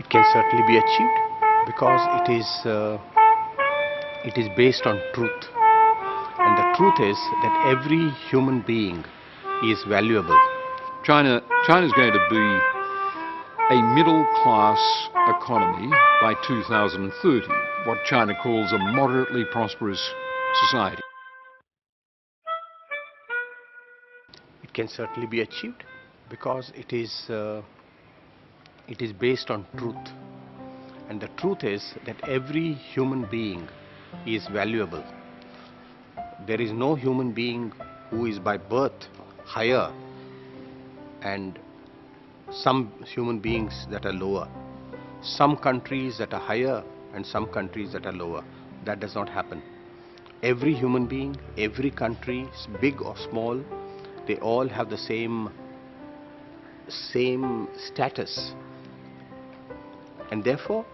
It can certainly be achieved because it is based on truth, and the truth is that every human being is valuable. China's going to be a middle-class economy by 2030, what China calls a moderately prosperous society. It can certainly be achieved because it is based on truth, and the truth is that every human being is valuable. There is no human being who is by birth higher and some human beings that are lower, some countries that are higher and some countries that are lower. That does not happen. Every human being, every country, big or small, they all have the same status. And therefore,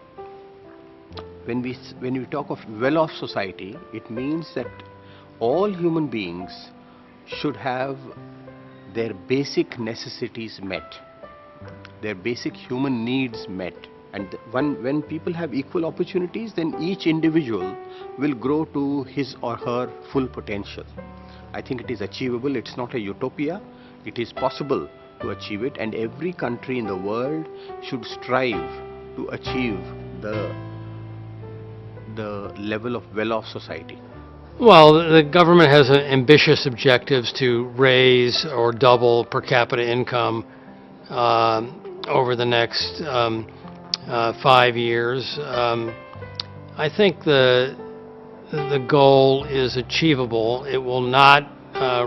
when we talk of well-off society, it means that all human beings should have their basic necessities met, their basic human needs met. And when people have equal opportunities, then each individual will grow to his or her full potential. I think it is achievable. It's not a utopia. It is possible to achieve it, and every country in the world should strive to achieve the level of well-off society. Well, the government has ambitious objectives to raise or double per capita income over the next 5 years. I think the goal is achievable. It will not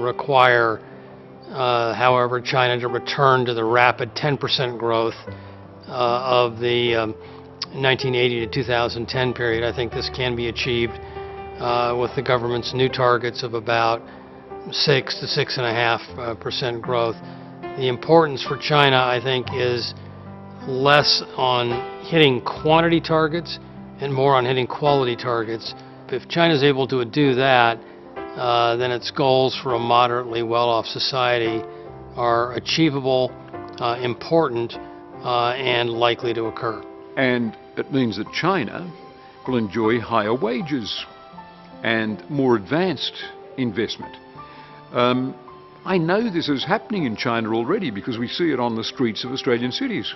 require, however, China to return to the rapid 10% growth of the 1980 to 2010 period. I think this can be achieved with the government's new targets of about 6 to 6.5% growth. The importance for China, I think, is less on hitting quantity targets and more on hitting quality targets. If China is able to do that, then its goals for a moderately well-off society are achievable, important, and likely to occur. And it means that China will enjoy higher wages and more advanced investment. I know this is happening in China already because we see it on the streets of Australian cities.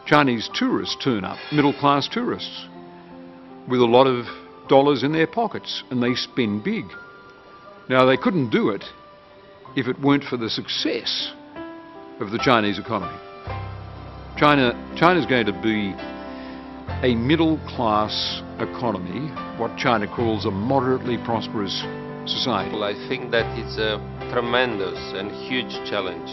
Chinese tourists turn up, middle-class tourists, with a lot of dollars in their pockets, and they spend big. Now, they couldn't do it if it weren't for the success of the Chinese economy. China's going to be a middle-class economy, what China calls a moderately prosperous society. Well, I think that it's a tremendous and huge challenge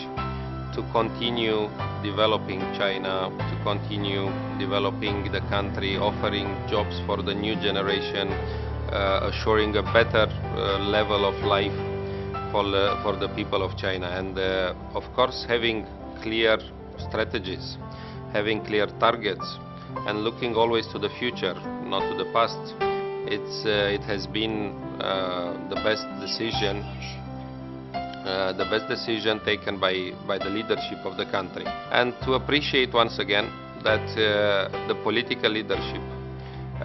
to continue developing China, to continue developing the country, offering jobs for the new generation, assuring a better level of life for the people of China, and of course having clear strategies, having clear targets, and looking always to the future, not to the past. It has been the best decision taken by the leadership of the country. And to appreciate once again that the political leadership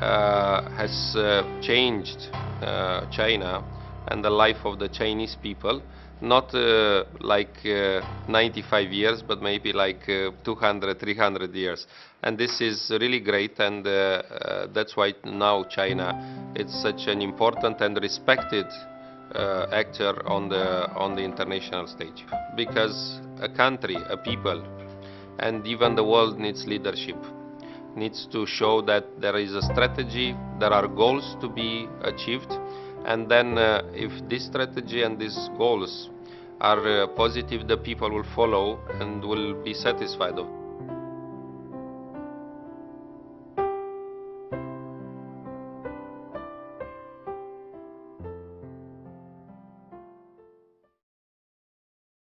has changed China and the life of the Chinese people, not like 95 years, but maybe like 200, 300 years. And this is really great, and that's why now China is such an important and respected actor on the international stage. Because a country, a people, and even the world needs leadership, needs to show that there is a strategy, there are goals to be achieved, and then if this strategy and these goals are positive, the people will follow and will be satisfied of.